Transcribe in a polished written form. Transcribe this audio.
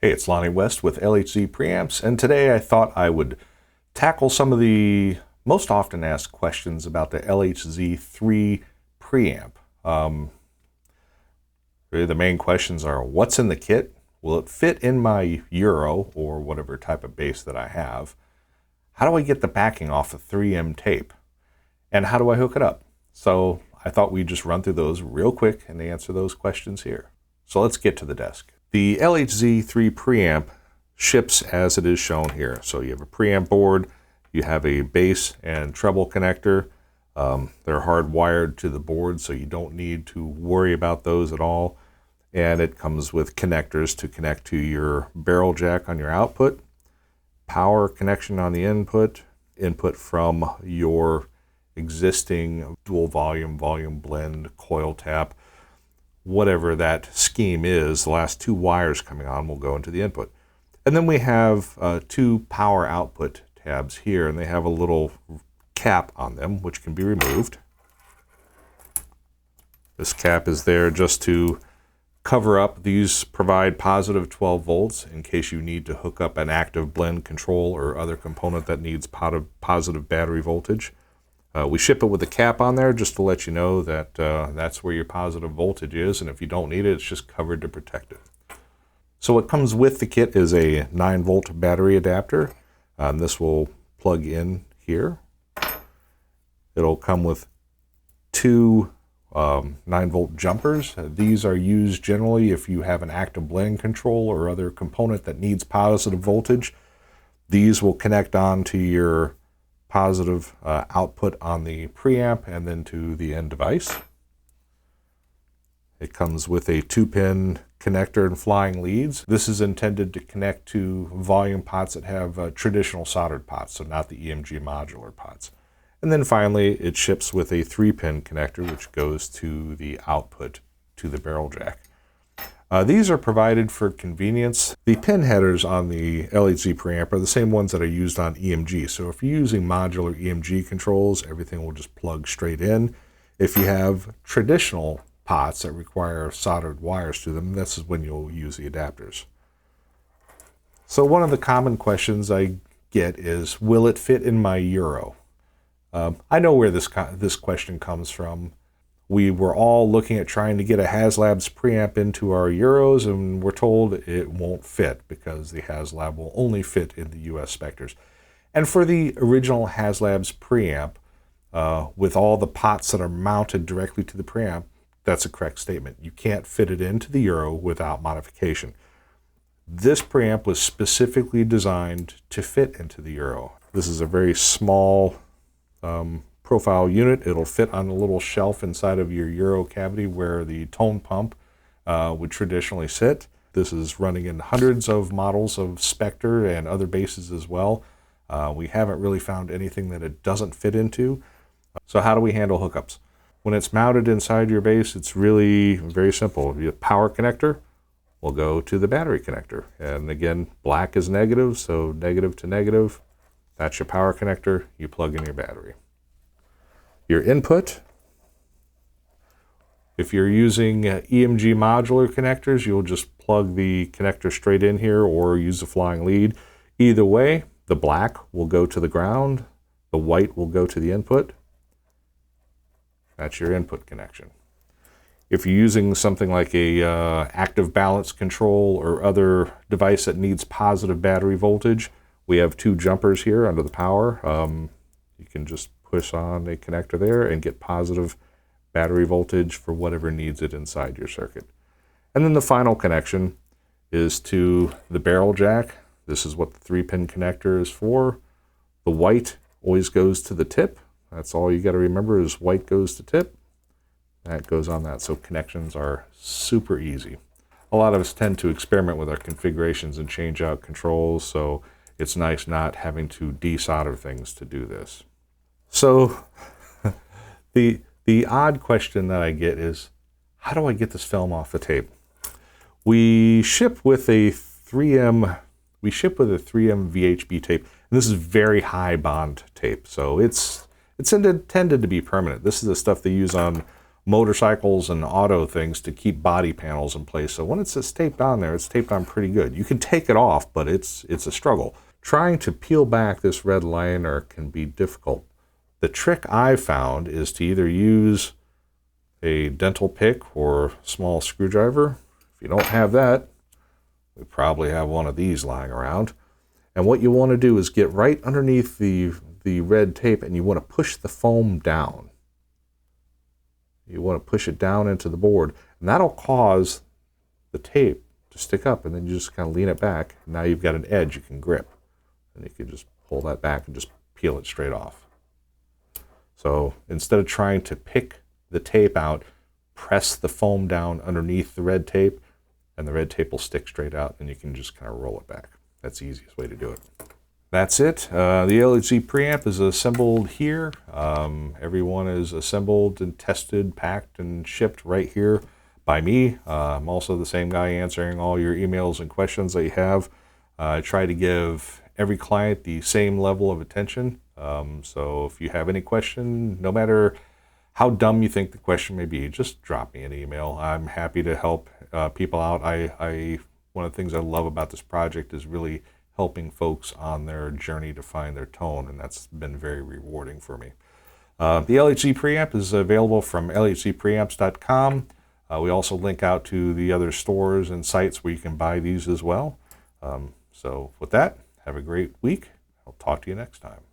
Hey, it's Lonnie West with LHZ Preamps, and today I thought I would tackle some of the most often asked questions about the LHZ3 preamp. Really the main questions are, what's in the kit? Will it fit in my Euro or whatever type of bass that I have? How do I get the backing off the 3M tape? And how do I hook it up? So I thought we'd just run through those real quick and answer those questions here. So let's get to the desk. The LHZ3 preamp ships as it is shown here. So you have a preamp board, you have a bass and treble connector. They're hardwired to the board, so you don't need to worry about those at all. And it comes with connectors to connect to your barrel jack on your output, power connection on the input from your existing dual volume blend, coil tap, whatever that scheme is. The last two wires coming on will go into the input. And then we have two power output tabs here, and they have a little cap on them which can be removed. This cap is there just to cover up. These provide positive 12 volts in case you need to hook up an active blend control or other component that needs positive battery voltage. We ship it with a cap on there just to let you know that that's where your positive voltage is, and if you don't need it, it's just covered to protect it. So what comes with the kit is a 9-volt battery adapter. This will plug in here. It'll come with two 9-volt jumpers. These are used generally if you have an active blend control or other component that needs positive voltage. These will connect on to your positive output on the preamp and then to the end device. It comes with a 2-pin connector and flying leads. This is intended to connect to volume pots that have traditional soldered pots, so not the EMG modular pots. And then finally, it ships with a 3-pin connector, which goes to the output to the barrel jack. These are provided for convenience. The pin headers on the LHZ preamp are the same ones that are used on EMG. So if you're using modular EMG controls, everything will just plug straight in. If you have traditional pots that require soldered wires to them, this is when you'll use the adapters. So one of the common questions I get is, will it fit in my Euro? I know where this question comes from. We were all looking at trying to get a HasLabs preamp into our Euros, and we're told it won't fit because the HasLab will only fit in the US Spectors. And for the original HasLabs preamp, with all the pots that are mounted directly to the preamp, that's a correct statement. You can't fit it into the Euro without modification. This preamp was specifically designed to fit into the Euro. This is a very small profile unit. It'll fit on a little shelf inside of your Euro cavity where the tone pump would traditionally sit. This is running in hundreds of models of Spector and other basses as well. We haven't really found anything that it doesn't fit into. So how do we handle hookups? When it's mounted inside your bass, it's really very simple. Your power connector will go to the battery connector. And again, black is negative, so negative to negative. That's your power connector. You plug in your battery. Your input, if you're using EMG modular connectors, you'll just plug the connector straight in here or use the flying lead. Either way, the black will go to the ground, the white will go to the input. That's your input connection. If you're using something like a active balance control or other device that needs positive battery voltage, we have two jumpers here under the power. You can just push on a connector there and get positive battery voltage for whatever needs it inside your circuit. And then the final connection is to the barrel jack. This is what the 3-pin connector is for. The white always goes to the tip. That's all you got to remember is white goes to tip. That goes on that. So connections are super easy. A lot of us tend to experiment with our configurations and change out controls, so it's nice not having to desolder things to do this. So the odd question that I get is, how do I get this film off the tape? We ship with a 3M VHB tape, and this is very high bond tape, so it's intended to be permanent. This is the stuff they use on motorcycles and auto things to keep body panels in place. So when it's just taped on there, it's taped on pretty good. You can take it off, but it's a struggle. Trying to peel back this red liner can be difficult. The trick I've found is to either use a dental pick or small screwdriver. If you don't have that, we probably have one of these lying around. And what you want to do is get right underneath the red tape, and you want to push the foam down. You want to push it down into the board, and that'll cause the tape to stick up, and then you just kind of lean it back. Now you've got an edge you can grip, and you can just pull that back and just peel it straight off. So instead of trying to pick the tape out, press the foam down underneath the red tape, and the red tape will stick straight out, and you can just kind of roll it back. That's the easiest way to do it. That's it. The LHZ preamp is assembled here. Everyone is assembled and tested, packed, and shipped right here by me. I'm also the same guy answering all your emails and questions that you have. I try to give every client the same level of attention. So if you have any question, no matter how dumb you think the question may be, just drop me an email. I'm happy to help people out. One of the things I love about this project is really helping folks on their journey to find their tone, and that's been very rewarding for me. The LHZ preamp is available from lhzpreamps.com. We also link out to the other stores and sites where you can buy these as well. So with that, have a great week. I'll talk to you next time.